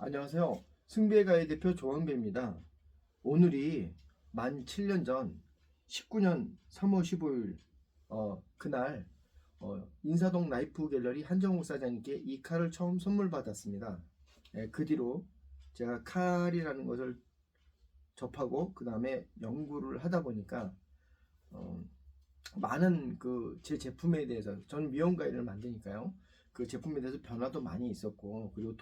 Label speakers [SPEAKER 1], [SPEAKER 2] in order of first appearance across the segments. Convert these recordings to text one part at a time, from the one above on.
[SPEAKER 1] 안녕하세요. 승비의 가이 대표 조원배입니다. 오늘이 만 7년 전 19년 3월 15일 그날 인사동 라이프 갤러리 한정욱 사장님께 이 칼을 처음 선물 받았습니다. 그 뒤로 제가 칼이라는 것을 접하고 그 다음에 연구를 하다 보니까 많은 그 제 제품에 대해서, 저는 미용 가이를 만드니까요, 그 제품에 대해서 변화도 많이 있었고, 그리고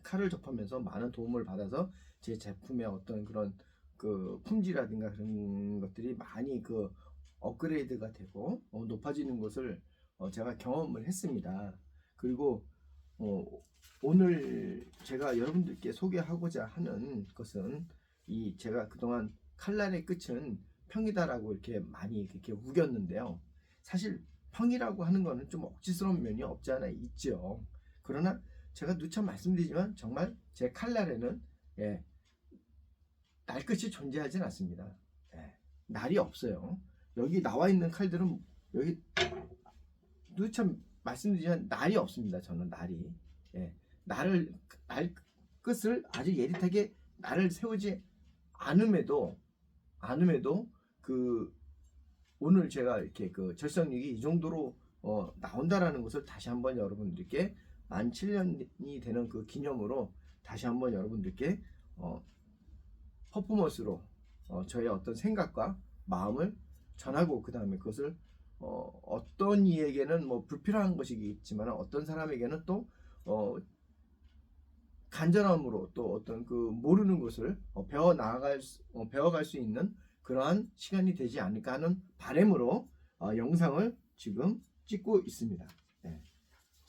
[SPEAKER 1] 칼을 접하면서 많은 도움을 받아서 제 제품의 어떤 그런 그 품질이라든가 그런 것들이 많이 그 업그레이드가 되고 높아지는 것을 제가 경험을 했습니다. 그리고 어, 오늘 제가 여러분들께 소개하고자 하는 것은, 이 제가 그동안 칼날의 끝은 평이다라고 이렇게 많이 이렇게 우겼는데요. 사실 평이라고 하는 거는 좀 억지스러운 면이 없지 않아 있죠. 그러나 제가 누차 말씀드리지만 정말 제 칼날에는 날끝이 존재하진 않습니다. 날이 없어요. 여기 나와 있는 칼들은, 여기 누차 말씀드리지만 날이 없습니다. 저는 날이 날을 날 끝을 아주 예릿하게 날을 세우지 않음에도 그 오늘 제가 이렇게 그 절삭력이 이 정도로 나온다라는 것을 다시 한번 여러분들께, 만 7년이 되는 그 기념으로 다시 한번 여러분들께 퍼포먼스로 저의 어떤 생각과 마음을 전하고, 그 다음에 그것을 어떤 이에게는 뭐 불필요한 것이겠지만 어떤 사람에게는 또 간절함으로, 또 어떤 그 모르는 것을 배워갈 수 있는 그러한 시간이 되지 않을까 하는 바람으로 영상을 지금 찍고 있습니다.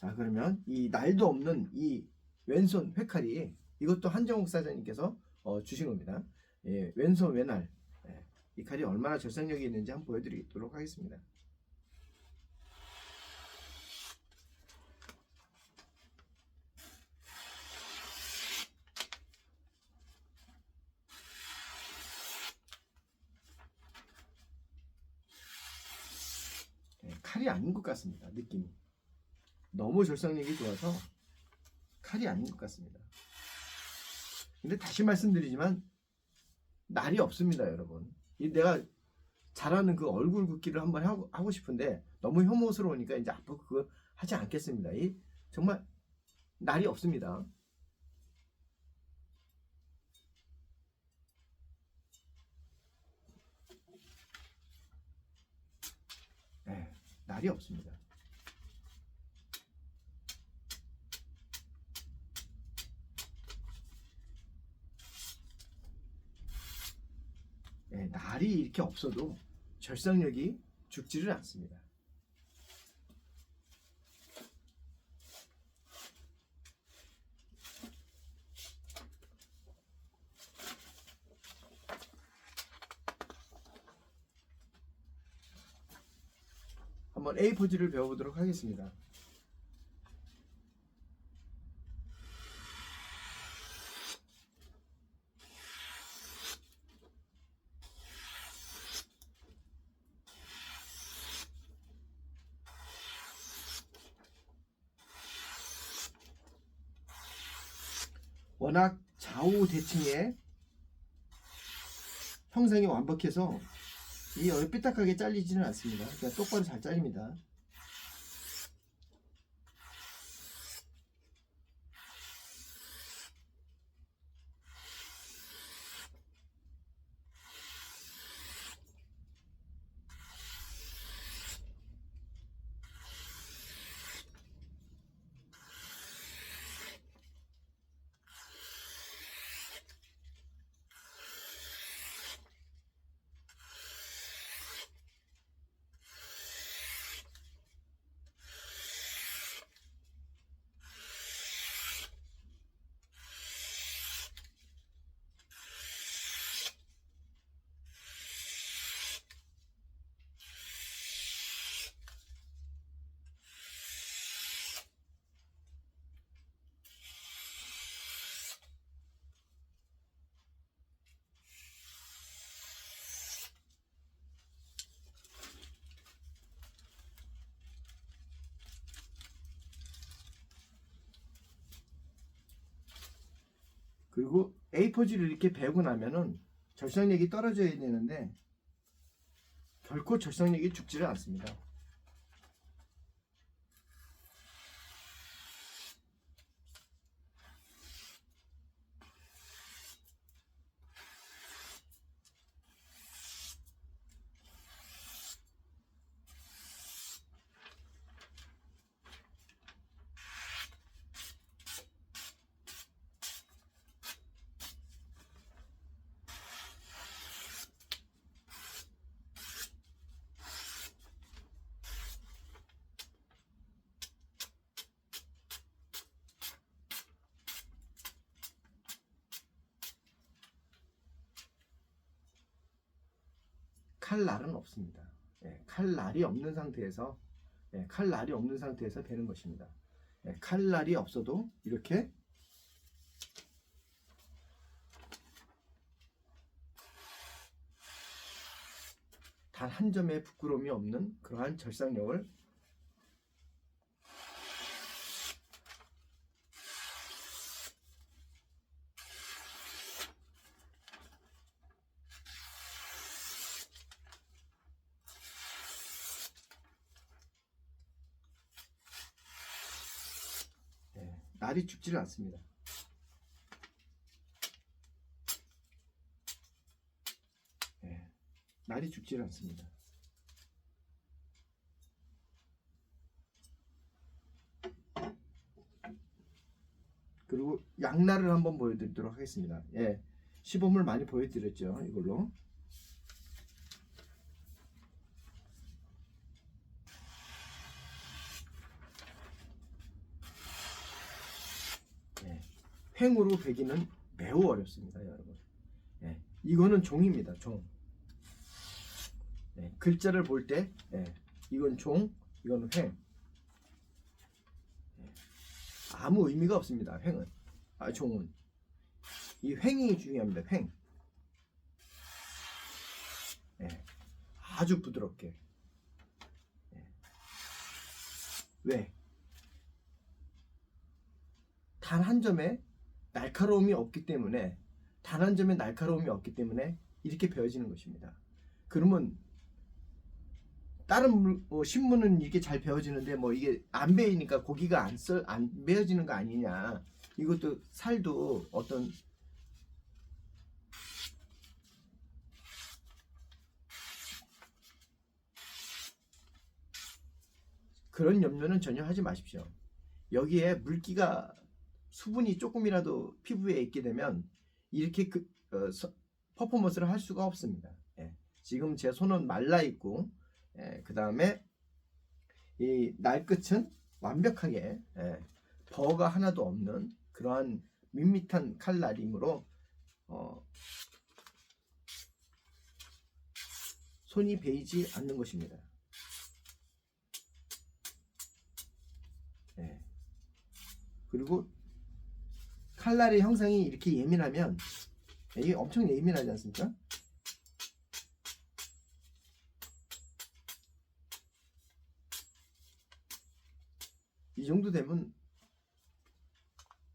[SPEAKER 1] 자, 그러면 이 날도 없는 이 왼손 회칼이, 이것도 한정욱 사장님께서 주신 겁니다. 왼손 외날, 이 칼이 얼마나 절삭력이 있는지 한번 보여드리도록 하겠습니다. 칼이 아닌 것 같습니다. 느낌이 너무 절삭력이 좋아서 칼이 아닌 것 같습니다. 근데 다시 말씀드리지만 날이 없습니다, 여러분. 내가 잘하는 그 얼굴 굽기를 한번 하고 싶은데 너무 혐오스러우니까 이제 앞으로 그거 하지 않겠습니다. 정말 날이 없습니다. 날이 없습니다. 날이 이렇게 없어도 절삭력이 죽지를 않습니다. 한번 A 포즈를 배워보도록 하겠습니다. 워낙 좌우 대칭의 형상이 완벽해서 이 삐딱하게 잘리지는 않습니다. 그냥 똑바로 잘 잘립니다. 그리고 A4지를 이렇게 베고 나면은 절삭력이 떨어져야 되는데 결코 절삭력이 죽지를 않습니다. 칼날은 없습니다. 예, 칼날이 없는 상태에서 칼날이 없는 상태에서 베는 것입니다. 예, 칼날이 없어도 이렇게 단 한 점의 부끄러움이 없는 그러한 절삭력을 날이 죽지를 않습니다. 날이 죽지를 않습니다. 그리고 양날을 한번 보여드리도록 하겠습니다. 시범을 많이 보여드렸죠. 이걸로. 횡으로 베기는 매우 어렵습니다, 여러분. 이거는 종입니다, 종. 글자를 볼 때, 이건 종, 이건 횡. 아무 의미가 없습니다, 횡은. 종은. 이 횡이 중요합니다, 횡. 아주 부드럽게. 왜? 단 한 점에 날카로움이 없기 때문에 이렇게 베어지는 것입니다. 그러면 다른 신문은 이렇게 잘 베어지는데 이게 안 베이니까 고기가 안 베어지는 거 아니냐. 이것도 살도 어떤 그런 염려는 전혀 하지 마십시오. 여기에 물기가 수분이 조금이라도 피부에 있게 되면 이렇게 퍼포먼스를 할 수가 없습니다. 지금 제 손은 말라 있고 그 다음에 이 날끝은 완벽하게 버가 하나도 없는 그러한 밋밋한 칼날이므로 손이 베이지 않는 것입니다. 그리고 칼날의 형상이 이렇게 예민하면 이게 엄청 예민하지 않습니까? 이 정도 되면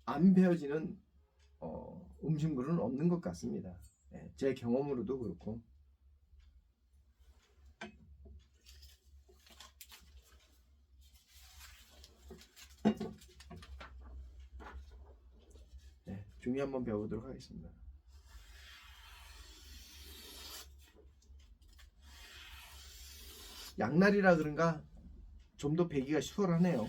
[SPEAKER 1] 안 베어지는 음식물은 없는 것 같습니다. 제 경험으로도 그렇고. 종이 한번 배워보도록 하겠습니다. 양날이라 그런가 좀 더 베기가 수월하네요.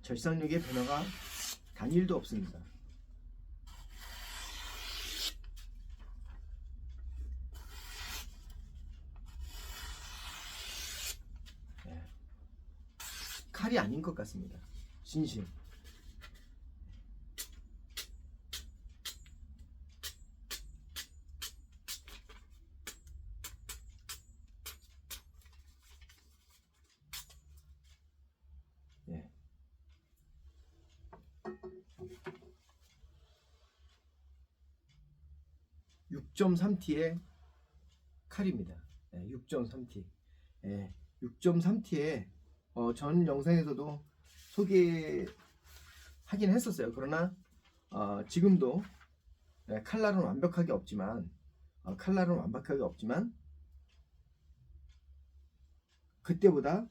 [SPEAKER 1] 절삭력의 변화가 단일도 없습니다. 칼이 아닌 것 같습니다. 진심. 6.3T의 칼입니다. 6.3T. 6.3T에 전 영상에서도 소개하긴 했었어요. 그러나 지금도 칼날은 완벽하게 없지만 그때보다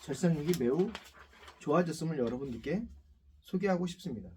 [SPEAKER 1] 절삭력이 매우 좋아졌음을 여러분들께 소개하고 싶습니다.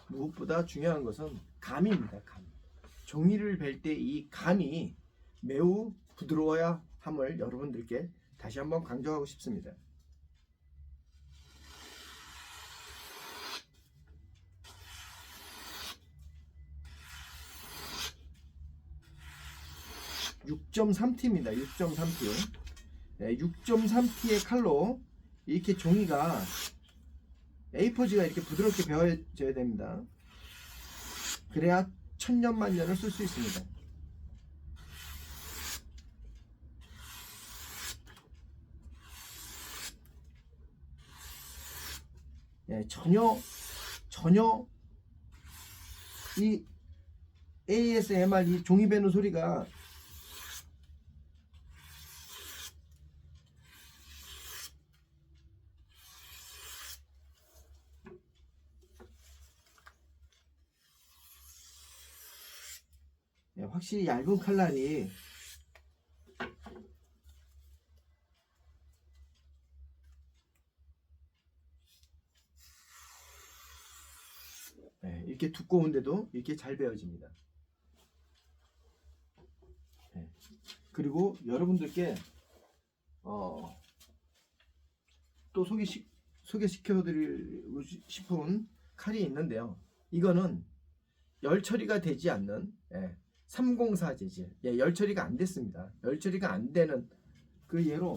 [SPEAKER 1] 무엇보다 중요한 것은 감입니다. 감. 종이를 벨 때 이 감이 매우 부드러워야 함을 여러분들께 다시 한번 강조하고 싶습니다. (6.3T입니다) 6.3T. 6.3T의 칼로 이렇게 종이가 A4지가 이렇게 부드럽게 베어져야 됩니다. 그래야 천년만년을 쓸 수 있습니다. 전혀 이 ASMR 이 종이 베는 소리가 확실히 얇은 칼날이 이렇게 두꺼운데도 이렇게 잘 베어집니다. 그리고 여러분들께 또 소개시켜 드리고 싶은 칼이 있는데요. 이거는 열 처리가 되지 않는 304 재질. 열 처리가 안 됐습니다. 열 처리가 안 되는 그 예로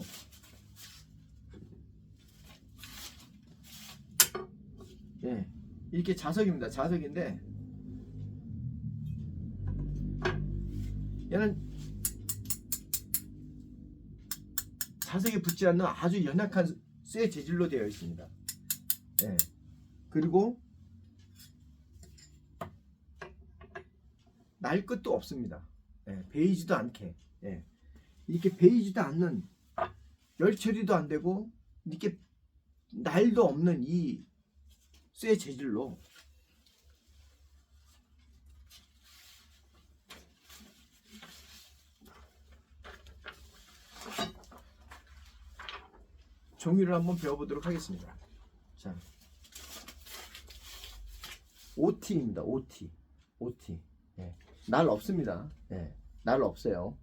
[SPEAKER 1] 이렇게 자석입니다. 자석인데 얘는 자석에 붙지 않는 아주 연약한 쇠 재질로 되어 있습니다. 그리고 날 끝도 없습니다. 베이지도 않게 이렇게 베이지도 않는 열 처리도 안 되고 이렇게 날도 없는 이 쇠 재질로 종이를 한번 배워보도록 하겠습니다. 자, OT입니다. OT. 날 없습니다. 날 없어요.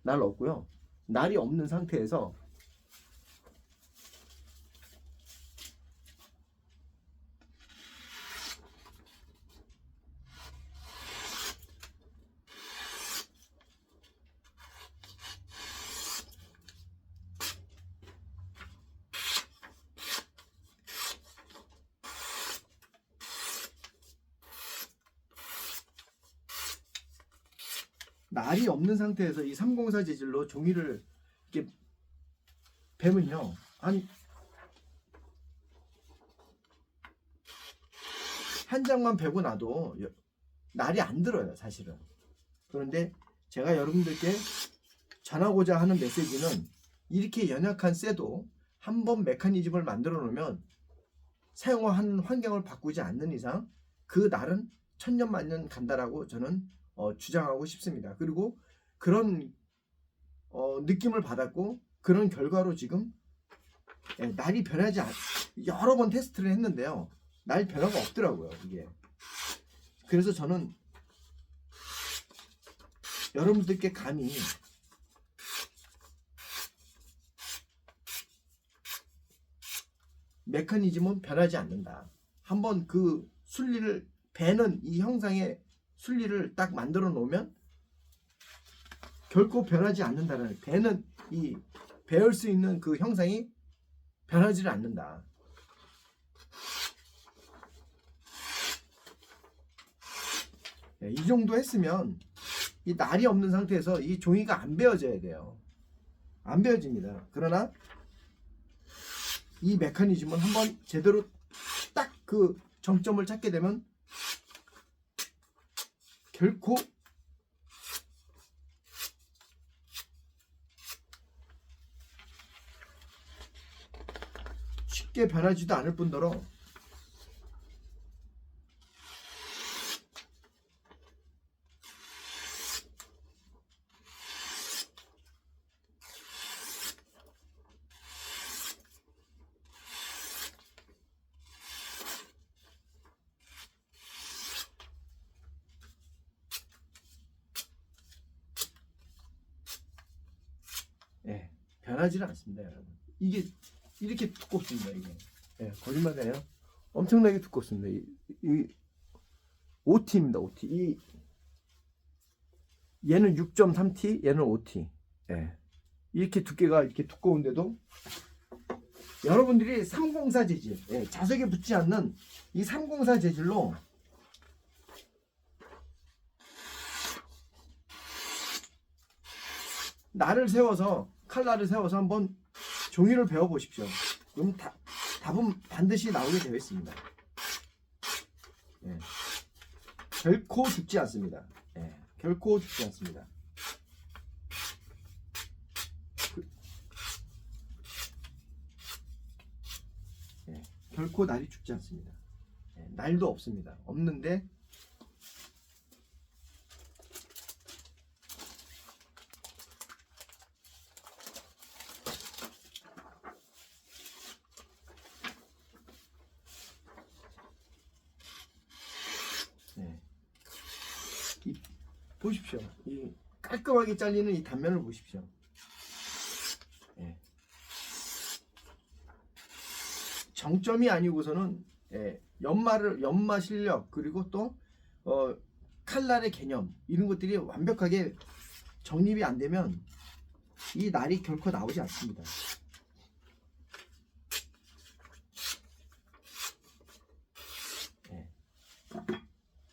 [SPEAKER 1] 날 없고요. 날이 없는 상태에서 날이 없는 상태에서 이 304 재질로 종이를 이렇게 베면요, 한 장만 베고 나도 날이 안 들어요, 사실은. 그런데 제가 여러분들께 전하고자 하는 메시지는 이렇게 연약한 쇠도 한번 메커니즘을 만들어 놓으면 사용하는 환경을 바꾸지 않는 이상 그 날은 천년만년 간다라고 저는 주장하고 싶습니다. 그리고 그런 느낌을 받았고 그런 결과로 지금 날이 변하지 여러 번 테스트를 했는데요, 날 변화가 없더라고요, 이게. 그래서 저는 여러분들께 감히 메커니즘은 변하지 않는다. 한번 그 순리를 베는 이 형상의 순리를 딱 만들어 놓으면 결코 변하지 않는다는, 배는 이 배울 수 있는 그 형상이 변하지를 않는다. 이 정도 했으면 이 날이 없는 상태에서 이 종이가 안 베어져야 돼요. 안 베어집니다. 그러나 이 메커니즘은 한번 제대로 딱 그 정점을 찾게 되면 결코 쉽게 변하지도 않을 뿐더러 변하지는 않습니다, 여러분. 이게 이렇게 두껍습니다, 이게. 거짓말이에요. 엄청나게 두껍습니다. 이 OT입니다, OT. 얘는 6.3T, 얘는 5T. 이렇게 두께가 이렇게 두꺼운데도 여러분들이 304 재질, 자석에 붙지 않는 이 304 재질로 날을 세워서, 칼날을 세워서 한번 종이를 베어 보십시오. 그럼 답은 반드시 나오게 되어 있습니다. 결코 죽지 않습니다. 결코 죽지 않습니다. 결코 날이 죽지 않습니다. 날도 없습니다. 없는데 보십시오. 이 깔끔하게 잘리는 이 단면을 보십시오. 정점이 아니고서는 연마 실력, 그리고 또 칼날의 개념, 이런 것들이 완벽하게 정립이 안 되면 이 날이 결코 나오지 않습니다.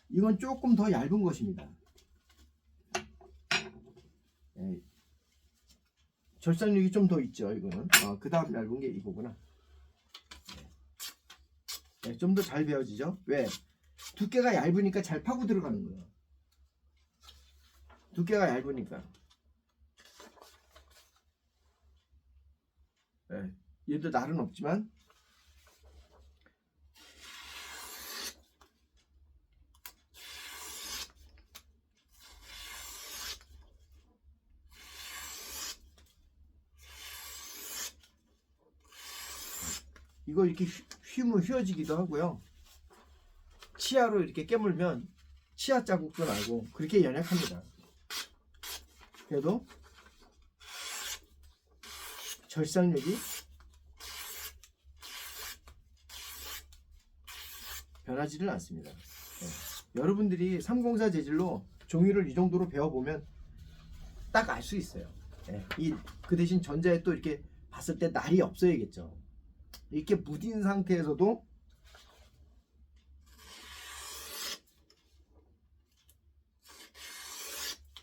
[SPEAKER 1] 이건 조금 더 얇은 것입니다. 절삭력이 좀 더 있죠. 이거는 그 다음 얇은 게 이거구나. 좀 더 잘 베어지죠. 왜? 두께가 얇으니까 잘 파고 들어가는 거예요. 두께가 얇으니까. 얘도 날은 없지만 이거 이렇게 휘면 휘어지기도 하고요. 치아로 이렇게 깨물면 치아 자국도 나고 그렇게 연약합니다. 그래도 절삭력이 변하지를 않습니다. 여러분들이 304 재질로 종이를 이 정도로 배워보면 딱 알 수 있어요. 그 대신 전자에 또 이렇게 봤을 때 날이 없어야겠죠. 이렇게 무딘 상태에서도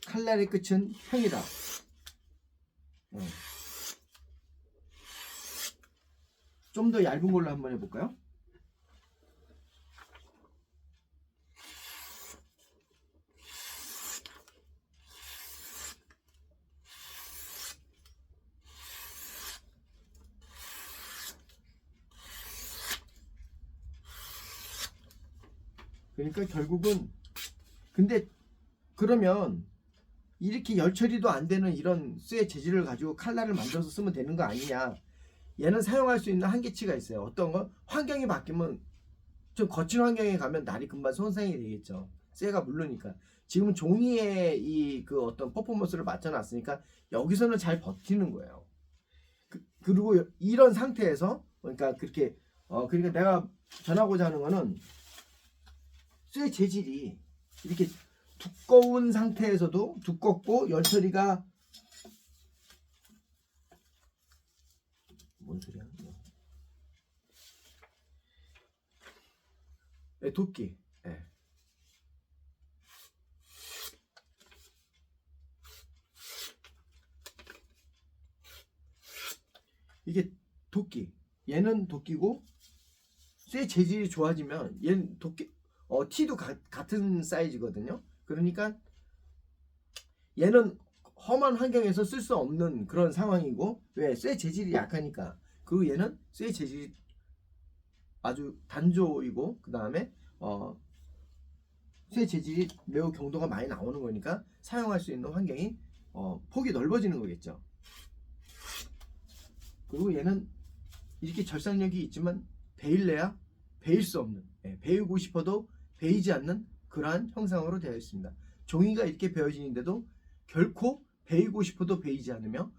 [SPEAKER 1] 칼날의 끝은 평이다. 좀 더 얇은 걸로 한번 해볼까요? 그러니까 결국은, 근데 그러면 이렇게 열 처리도 안 되는 이런 쇠 재질을 가지고 칼날을 만들어서 쓰면 되는 거 아니냐. 얘는 사용할 수 있는 한계치가 있어요. 어떤 건 환경이 바뀌면, 좀 거친 환경에 가면 날이 금방 손상이 되겠죠. 쇠가 물르니까. 지금은 종이에 그 어떤 퍼포먼스를 맞춰놨으니까 여기서는 잘 버티는 거예요. 그리고 이런 상태에서, 그러니까 그렇게 그러니까 내가 전하고자 하는 거는 쇠 재질이 이렇게 두꺼운 상태에서도 두껍고 열 처리가 뭔 소리야? 네, 도끼. 네. 이게 도끼. 얘는 도끼고 쇠 재질이 좋아지면 얘는 도끼. 티도 같은 사이즈거든요. 그러니까 얘는 험한 환경에서 쓸 수 없는 그런 상황이고, 왜? 쇠 재질이 약하니까. 그리고 얘는 쇠 재질이 아주 단조이고, 그 다음에 쇠 재질이 매우 경도가 많이 나오는 거니까 사용할 수 있는 환경이 폭이 넓어지는 거겠죠. 그리고 얘는 이렇게 절삭력이 있지만 베일래야 베일 수 없는, 베이고 싶어도 베이지 않는 그러한 형상으로 되어 있습니다. 종이가 이렇게 베어지는데도 결코 베이고 싶어도 베이지 않으며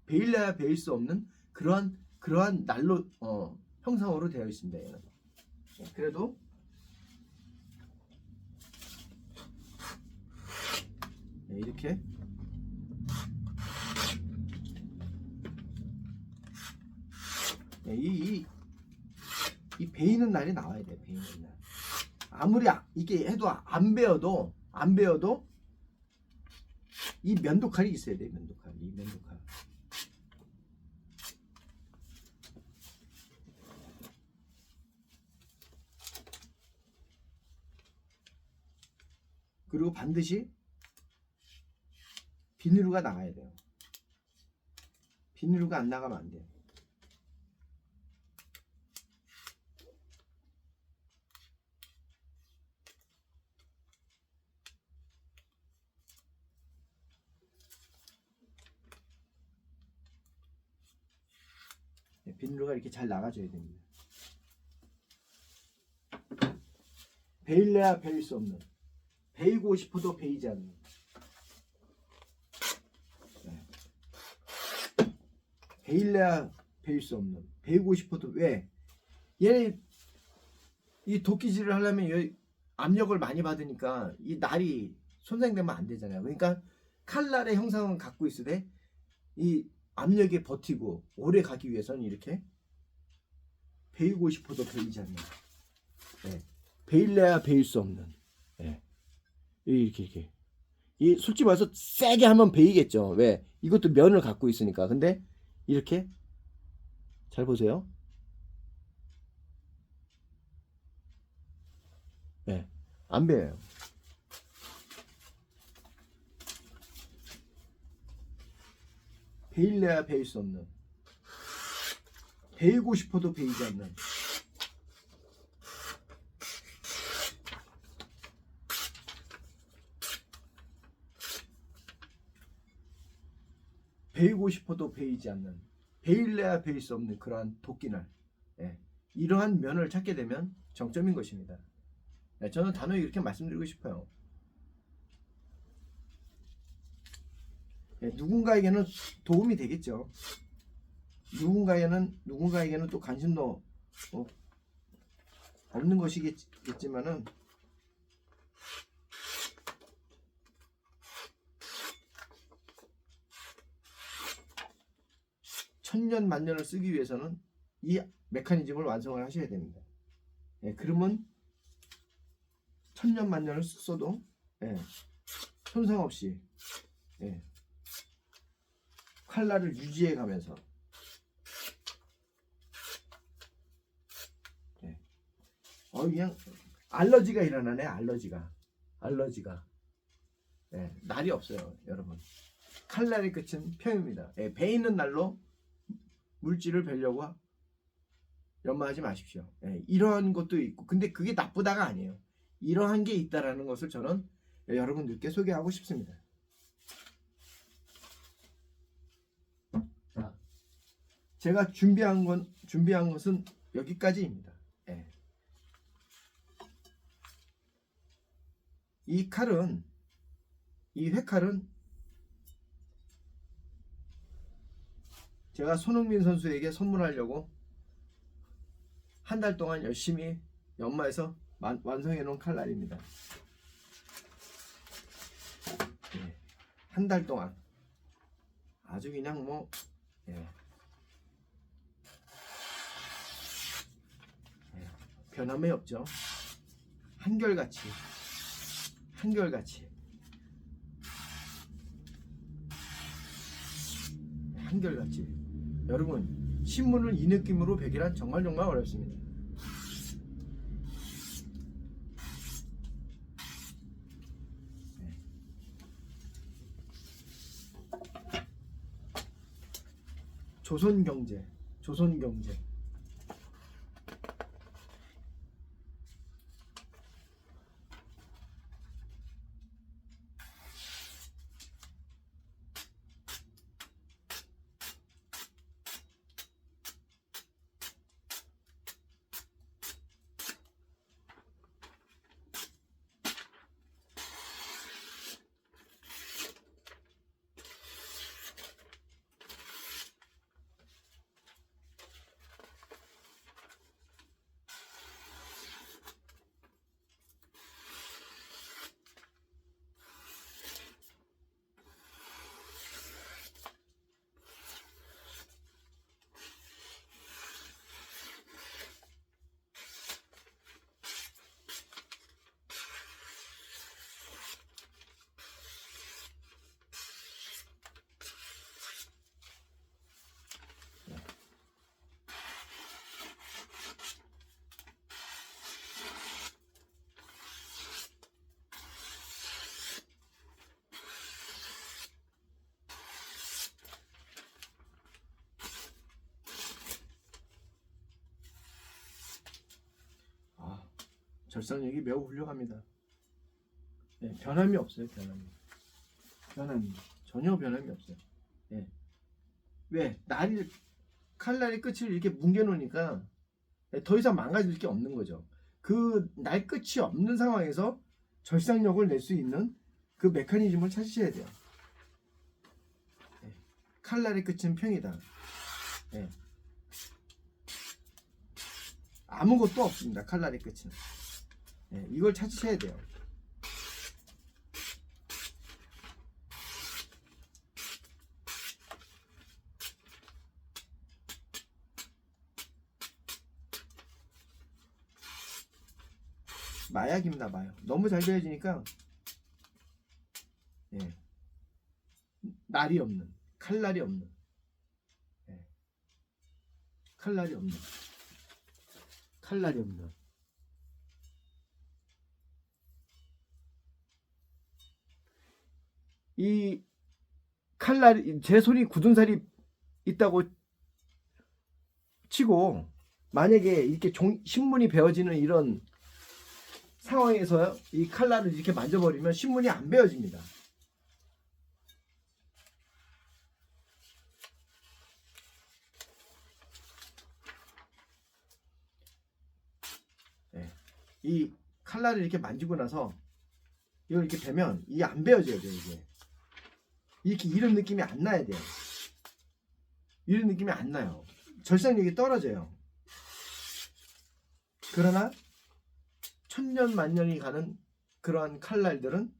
[SPEAKER 1] 베일래야 베일 수 없는 그러한 난로 형상으로 되어 있습니다. 얘는. 그래도 이렇게 이 베이는 날이 나와야 돼. 베이는 날. 아무리 이게 해도 안 베어도 이 면도칼이 있어야 돼. 면도칼. 이 면도칼. 그리고 반드시 비누가 나가야 돼요. 비누가 안 나가면 안 돼요. 비누가 이렇게 잘 나가줘야 됩니다. 베일래야 베일 수 없는, 베이고 싶어도 베이지 않는. 베일래야 베일 수 없는, 베이고 싶어도, 왜? 얘는 이 도끼질을 하려면 압력을 많이 받으니까 이 날이 손상되면 안 되잖아요. 그러니까 칼날의 형상은 갖고 있으되 이 압력에 버티고 오래 가기 위해서는 이렇게 베이고 싶어도 베이지 않는, 베일래야 베일 수 없는, 이렇게 이 솔직히 말해서 세게 하면 베이겠죠. 왜? 이것도 면을 갖고 있으니까. 근데 이렇게 잘 보세요. 안 베어요. 베일래야 베일 수 없는, 베이고 싶어도 베이지 않는, 베이고 싶어도 베이지 않는, 베일래야 베일 수 없는 그러한 도끼날. 이러한 면을 찾게 되면 정점인 것입니다. 저는 단호히 이렇게 말씀드리고 싶어요. 누군가에게는 도움이 되겠죠. 누군가에게는 또 관심도 없는 것이겠지만은, 천년 만년을 쓰기 위해서는 이 메커니즘을 완성을 하셔야 됩니다. 그러면 천년 만년을 써도 손상 없이 칼날을 유지해 가면서 그냥 알러지가 일어나네. 알러지가 날이 없어요. 여러분, 칼날의 끝은 평입니다. 배 있는 날로 물질을 베려고 연마하지 마십시오. 이러한 것도 있고, 근데 그게 나쁘다가 아니에요. 이러한 게 있다라는 것을 저는 여러분들께 소개하고 싶습니다. 자, 제가 준비한 것은 여기까지입니다. 이 회칼은 제가 손흥민 선수에게 선물하려고 한 달 동안 열심히 연마해서 완성해 놓은 칼날입니다. 한 달 동안 아주 그냥 뭐 예. 예. 변함이 없죠. 한결같이 한결같이 여러분 신문을 이 느낌으로 베기란 정말 어렵습니다. 조선경제 절삭력이 매우 훌륭합니다. 네, 변함이 없어요. 변함이 전혀 변함이 없어요. 네. 왜? 칼날의 끝을 이렇게 뭉개 놓으니까 더 이상 망가질 게 없는 거죠. 그 날 끝이 없는 상황에서 절삭력을 낼 수 있는 그 메커니즘을 찾으셔야 돼요. 네. 칼날의 끝은 평이다. 네. 아무것도 없습니다. 칼날의 끝은. 네, 이걸 찾으셔야 돼요. 마약입니다. 마약. 너무 잘 배워지니까 예. 날이 없는, 칼날이 없는, 예. 칼날이 없는 이 칼날, 제 손이 굳은 살이 있다고 치고 만약에 이렇게 신문이 베어지는 이런 상황에서 이 칼날을 이렇게 만져버리면 신문이 안 베어집니다. 네. 이 칼날을 이렇게 만지고 나서 이걸 이렇게 베면 이게 안 베어져야 돼요. 이렇게 이런 느낌이 안 나야 돼요. 이런 느낌이 안 나요. 절삭력이 떨어져요. 그러나 천년 만년이 가는 그러한 칼날들은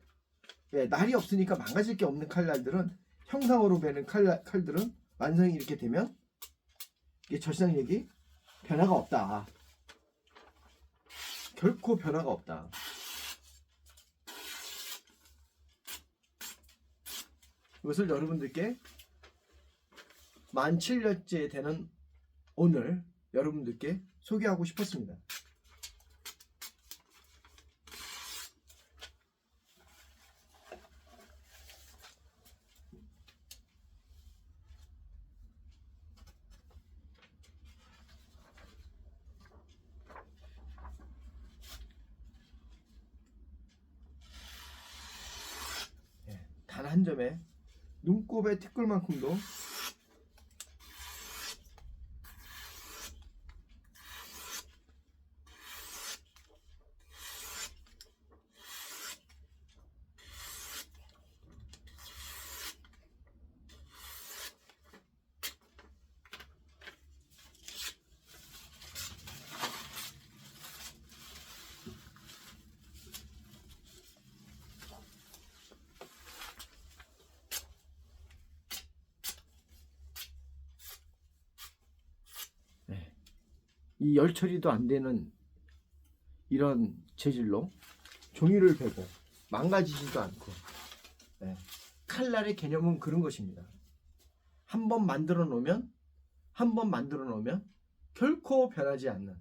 [SPEAKER 1] 날이 없으니까 망가질 게 없는 칼날들은 형상으로 베는 칼들은 완성이 이렇게 되면 이게 절삭력이 변화가 없다. 결코 변화가 없다. 이것을 여러분들께 만 7년째 되는 오늘 여러분들께 소개하고 싶었습니다. 단 한 점에 눈곱의 티끌만큼도 이 열 처리도 안 되는 이런 재질로 종이를 베고 망가지지도 않고, 예. 칼날의 개념은 그런 것입니다. 한 번 만들어 놓으면 결코 변하지 않는,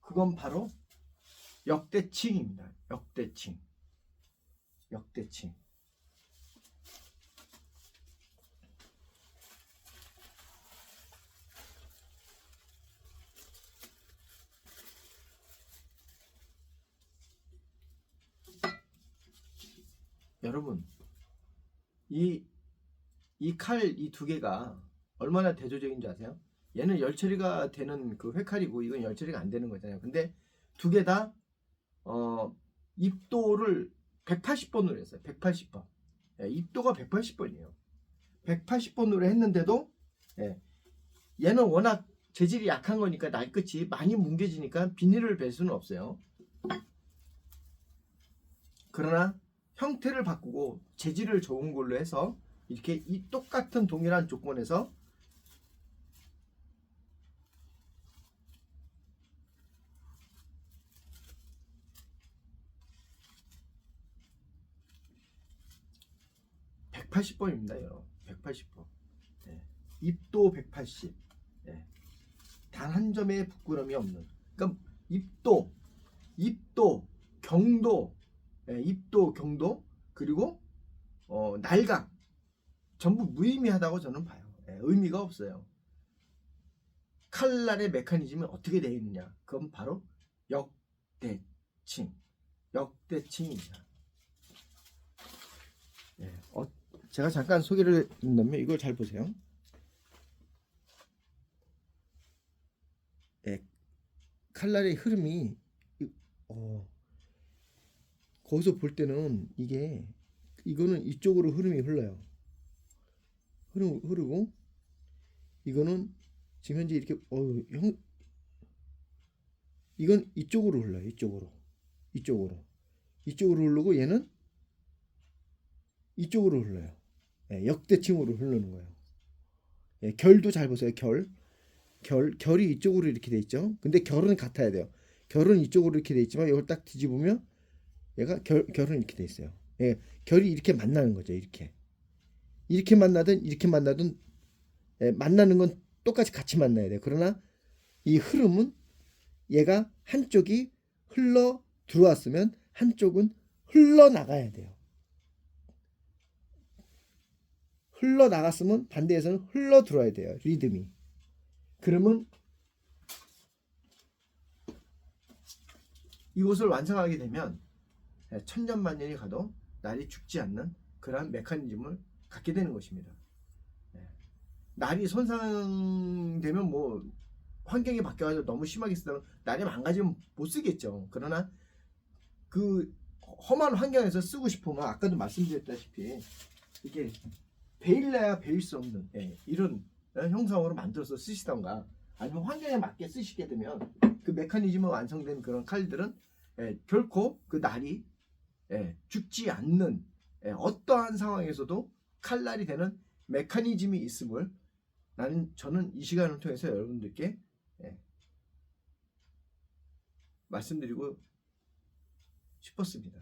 [SPEAKER 1] 그건 바로 역대칭입니다. 역대칭. 여러분, 이 칼 이 두 개가 얼마나 대조적인 줄 아세요? 얘는 열 처리가 되는 그 회칼이고 이건 열 처리가 안 되는 거잖아요. 근데 두 개 다 입도를 180번으로 했어요. 180번. 예, 입도가 180번이에요. 180번으로 했는데도, 예, 얘는 워낙 재질이 약한 거니까 날끝이 많이 뭉개지니까 비닐을 뺄 수는 없어요. 그러나 형태를 바꾸고 재질을 좋은 걸로 해서 이렇게 이 똑같은 동일한 조건에서 (180번입니다) 여러분. 180번. 예. 입도 180. 예. 단 한 점의 부끄럼이 없는. 그러니까 입도, 경도, 예, 입도, 경도, 그리고 날각 전부 무의미하다고 저는 봐요. 예, 의미가 없어요. 칼날의 메커니즘이 어떻게 되어 있느냐? 그건 바로 역대칭입니다. 예, 제가 잠깐 소개를 드린다면 이걸 잘 보세요. 예, 칼날의 흐름이 거기서 볼 때는 이거는 이쪽으로 흐름이 흘러요. 흐르고 이거는 지금 현재 이렇게 이건 이쪽으로 흘러요. 이쪽으로 흐르고 얘는 이쪽으로 흘러요. 예, 역대칭으로 흐르는 거예요. 예, 결도 잘 보세요. 결이 이쪽으로 이렇게 돼 있죠. 근데 결은 같아야 돼요. 결은 이쪽으로 이렇게 돼 있지만 이걸 딱 뒤집으면 얘가 결은 이렇게 돼 있어요. 예, 결이 이렇게 만나는 거죠. 이렇게 만나든 예, 만나는 건 똑같이 같이 만나야 돼요. 그러나 이 흐름은 얘가 한쪽이 흘러 들어왔으면 한쪽은 흘러나가야 돼요. 흘러나갔으면 반대에서는 흘러 들어야 돼요. 리듬이. 그러면 이것을 완성하게 되면 천년만년이 가도 날이 죽지 않는 그러한 메커니즘을 갖게 되는 것입니다. 날이 손상되면 뭐 환경이 바뀌어서 너무 심하게 쓰다가 날이 망가지면 못 쓰겠죠. 그러나 그 험한 환경에서 쓰고 싶으면 아까도 말씀드렸다시피 이게 베일래야 베일 수 없는 이런 형상으로 만들어서 쓰시던가 아니면 환경에 맞게 쓰시게 되면 그 메커니즘이 완성된 그런 칼들은 결코 그 날이 죽지 않는 어떠한 상황에서도 칼날이 되는 메커니즘이 있음을 저는 이 시간을 통해서 여러분들께 말씀드리고 싶었습니다.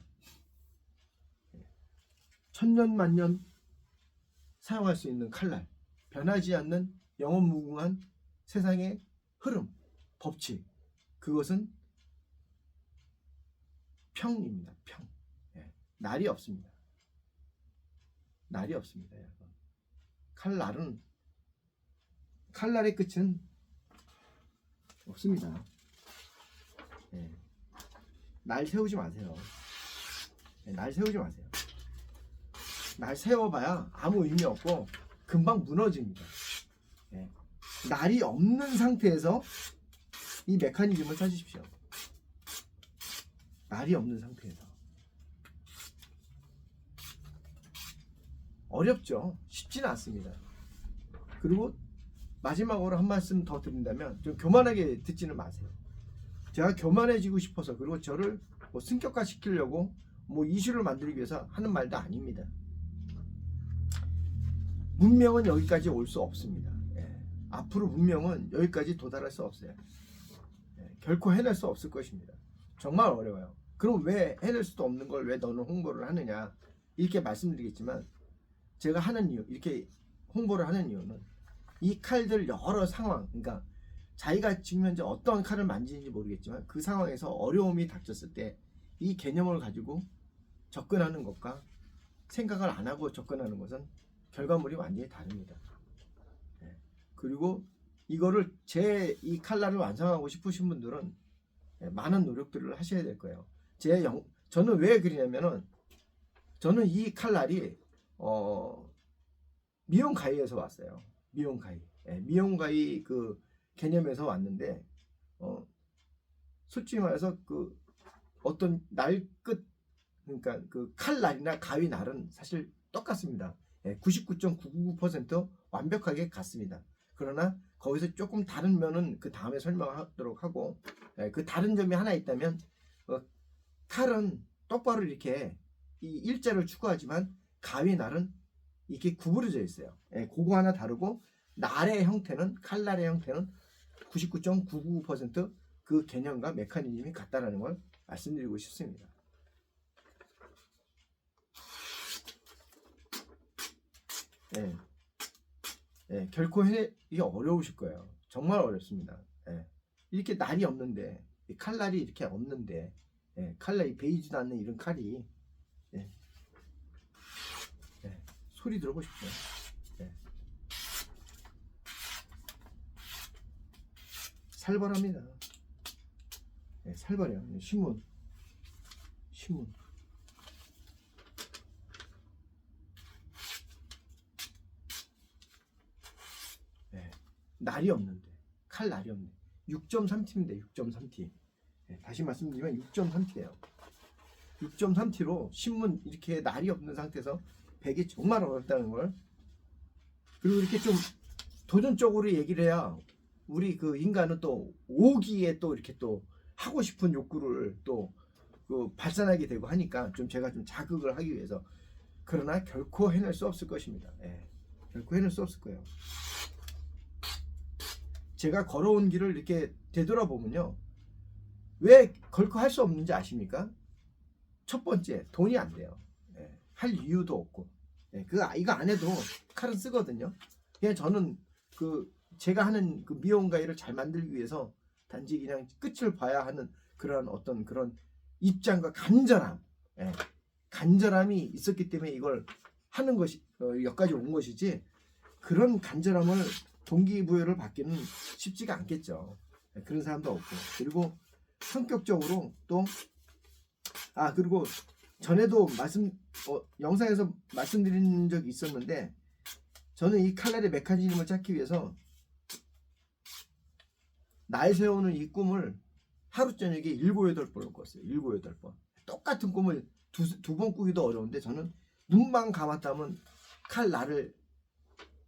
[SPEAKER 1] 천년만년 사용할 수 있는 칼날, 변하지 않는 영원무궁한 세상의 흐름, 법칙, 그것은 평입니다. 평. 날이 없습니다. 여러분. 칼날의 끝은 없습니다. 날 세우지 마세요. 날 세워봐야 아무 의미 없고 금방 무너집니다. 날이 없는 상태에서 이 메커니즘을 찾으십시오. 날이 없는 상태에서. 어렵죠. 쉽지는 않습니다. 그리고 마지막으로 한 말씀 더 드린다면 좀 교만하게 듣지는 마세요. 제가 교만해지고 싶어서 그리고 저를 뭐 승격화 시키려고 뭐 이슈를 만들기 위해서 하는 말도 아닙니다. 문명은 여기까지 올 수 없습니다. 앞으로 문명은 여기까지 도달할 수 없어요. 결코 해낼 수 없을 것입니다. 정말 어려워요. 그럼 왜 해낼 수도 없는 걸 왜 너는 홍보를 하느냐 이렇게 말씀드리겠지만, 제가 하는 이유, 이렇게 홍보를 하는 이유는 이 칼들 여러 상황, 그러니까 자기가 지금 현재 어떤 칼을 만지는지 모르겠지만 그 상황에서 어려움이 닥쳤을 때 이 개념을 가지고 접근하는 것과 생각을 안 하고 접근하는 것은 결과물이 완전히 다릅니다. 그리고 이거를 제 이 칼날을 완성하고 싶으신 분들은 많은 노력들을 하셔야 될 거예요. 저는 왜 그러냐면은, 저는 이 칼날이 미용가이에서 왔어요. 미용가이. 미용가이 그 개념에서 왔는데, 솔직히 말해서 그 어떤 날끝, 그러니까 그 칼날이나 가위 날은 사실 똑같습니다. 99.999% 완벽하게 같습니다. 그러나 거기서 조금 다른 면은 그 다음에 설명하도록 하고, 그 다른 점이 하나 있다면, 칼은 똑바로 이렇게 이 일자를 추구하지만 가위 날은 이렇게 구부러져 있어요. 그거 하나 다르고, 날의 형태는, 칼날의 형태는 99.99% 그 개념과 메커니즘이 같다라는 걸 말씀드리고 싶습니다. 결코 이게 어려우실 거예요. 정말 어렵습니다. 이렇게 날이 없는데, 칼날이 이렇게 없는데, 칼날이 베이지도 않는 이런 칼이, 소리 들어보고 싶어요. 살벌합니다. 살벌해요. 신문. 날이 없는데, 칼 날이 없네. 6.3T입니다. 6.3T. 다시 말씀드리면 6.3T예요. 6.3T로 신문 이렇게 날이 없는 상태에서 베기 정말 어렵다는 걸, 그리고 이렇게 좀 도전적으로 얘기를 해야 우리 그 인간은 또 오기에 또 이렇게 또 하고 싶은 욕구를 또 그 발산하게 되고 하니까, 좀 제가 좀 자극을 하기 위해서. 그러나 결코 해낼 수 없을 것입니다. 결코 해낼 수 없을 거예요. 제가 걸어온 길을 이렇게 되돌아보면요, 왜 결코 할 수 없는지 아십니까? 첫 번째, 돈이 안 돼요. 할 이유도 없고, 이거 안 해도 칼은 쓰거든요. 그냥 저는 그 제가 하는 그 미용 가위를 잘 만들기 위해서 단지 그냥 끝을 봐야 하는 그런 어떤 그런 입장과 간절함이 있었기 때문에 이걸 하는 것이 여기까지 온 것이지, 그런 간절함을 동기부여를 받기는 쉽지가 않겠죠. 그런 사람도 없고, 그리고 성격적으로 또 그리고 전에도 영상에서 말씀드린 적이 있었는데, 저는 이 칼날의 메커니즘을 찾기 위해서 날 세우는 이 꿈을 하루 저녁에 7, 8번을 꿨어요. 7, 8번. 똑같은 꿈을 두 번 꾸기도 어려운데, 저는 눈만 감았다면 칼날을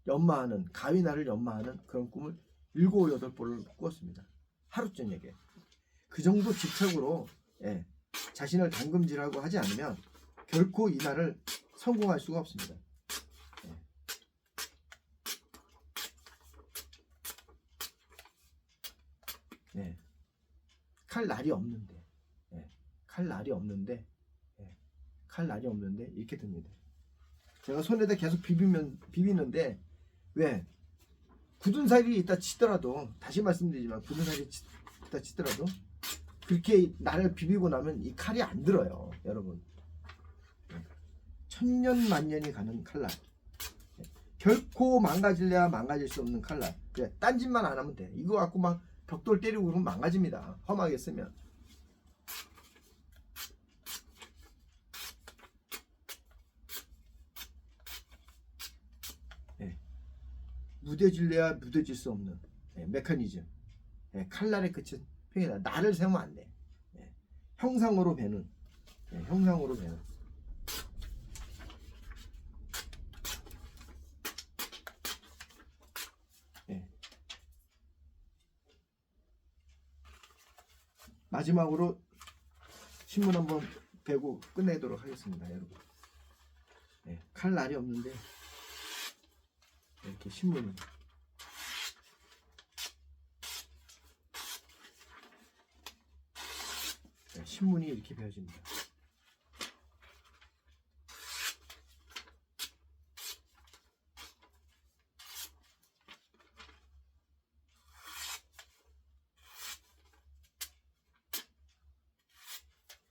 [SPEAKER 1] 연마하는, 가위날을 연마하는 그런 꿈을 7, 8번을 꾸었습니다. 하루 저녁에. 그 정도 집착으로 자신을 담금질하고 하지 않으면 결코 이 날을 성공할 수가 없습니다. 칼날이 없는데, 칼날이 없는데 이렇게 됩니다. 제가 손에다 계속 비비는데, 왜 굳은 살이 있다 치더라도, 다시 말씀드리지만 굳은 살이 있다 치더라도 그렇게 나를 비비고 나면 이 칼이 안 들어요, 여러분. 천년만년이 가는 칼날. 결코 망가질래야 망가질 수 없는 칼날. 그래, 딴짓만 안 하면 돼. 이거 갖고 막 벽돌 때리고 그러면 망가집니다. 험하게 쓰면. 무뎌질래야 무뎌질 수 없는 메커니즘. 칼날의 끝은 평이다. 나를 세우면 안 돼. 형상으로 배는. 형상으로 배는. 마지막으로 신문 한번 베고 끝내도록 하겠습니다, 여러분. 칼날이 없는데 이렇게 신문 신문이 이렇게 베어집니다.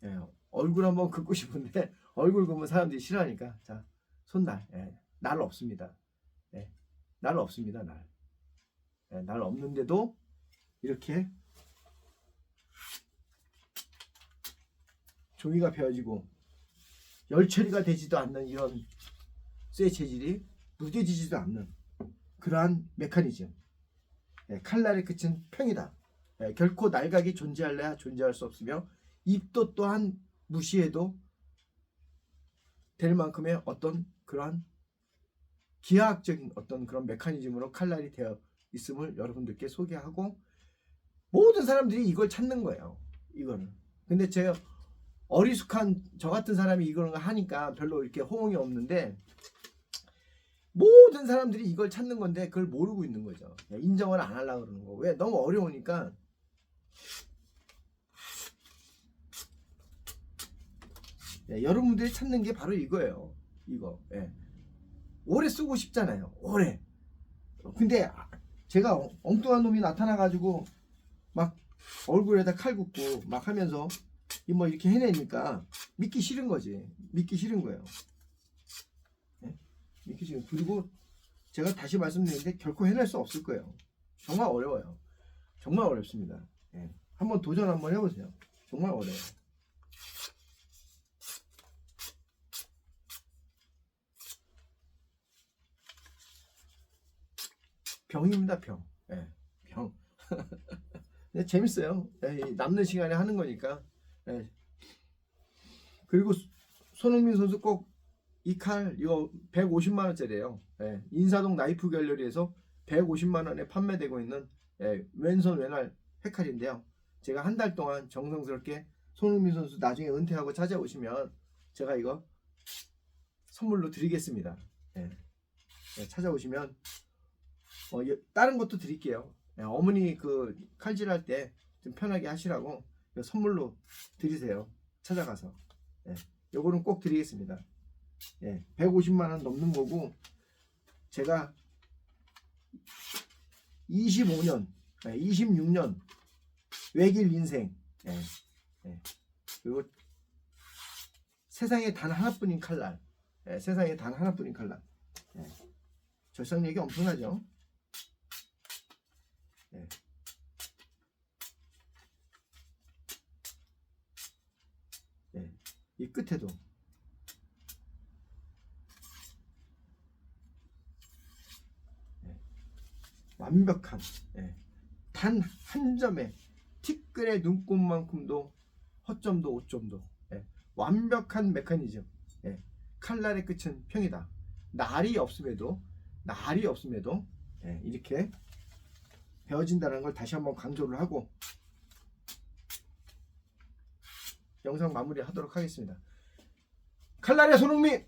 [SPEAKER 1] 예, 얼굴 한번 긋고 싶은데 얼굴 긋으면 사람들이 싫어하니까 자 손날 날 없습니다. 날 없습니다. 날 없는데도 이렇게 종이가 베어지고 열 처리가 되지도 않는 이런 쇠 재질이 무뎌지지도 않는 그러한 메커니즘. 칼날의 끝은 평이다. 결코 날각이 존재할래야 존재할 수 없으며 입도 또한 무시해도 될 만큼의 어떤 그러한 기하학적인 어떤 그런 메커니즘으로 칼날이 되어 있음을 여러분들께 소개하고 모든 사람들이 이걸 찾는 거예요. 이거는. 근데 제가 어리숙한 저 같은 사람이 이걸 하니까 별로 이렇게 호응이 없는데 모든 사람들이 이걸 찾는 건데 그걸 모르고 있는 거죠. 인정을 안 하려고 그러는 거. 왜? 너무 어려우니까. 여러분들이 찾는 게 바로 이거예요. 이거. 오래 쓰고 싶잖아요. 오래. 근데 제가 엉뚱한 놈이 나타나가지고 막 얼굴에다 칼 굽고 막 하면서 뭐 이렇게 해내니까 믿기 싫은 거지. 믿기 싫은 거예요. 믿기 싫은. 그리고 제가 다시 말씀드리는데 결코 해낼 수 없을 거예요. 정말 어려워요. 정말 어렵습니다. 한번 도전 한번 해보세요. 정말 어려워요. 병입니다. 병. 병. 재밌어요. 남는 시간에 하는 거니까. 그리고 손흥민 선수 꼭 이 칼 이거 150만 원짜리예요. 인사동 나이프 갤러리에서 150만 원에 판매되고 있는 왼손 왼알 헤칼인데요. 제가 한 달 동안 정성스럽게 손흥민 선수 나중에 은퇴하고 찾아오시면 제가 이거 선물로 드리겠습니다. 찾아오시면 다른 것도 드릴게요. 어머니 그 칼질할 때 좀 편하게 하시라고 선물로 드리세요. 찾아가서. 요거는 꼭 드리겠습니다. 150만 원 넘는 거고 제가 25년, 26년 외길 인생 그리고 세상에 단 하나뿐인 칼날, 세상에 단 하나뿐인 칼날. 절삭력이 엄청나죠. 이 끝에도 완벽한 단 한 점의 티끌의 눈곱만큼도 허점도 오점도 완벽한 메커니즘. 칼날의 끝은 평이다. 날이 없음에도 이렇게 베어진다는 걸 다시 한번 강조를 하고 영상 마무리하도록 하겠습니다. 칼날의 손흥민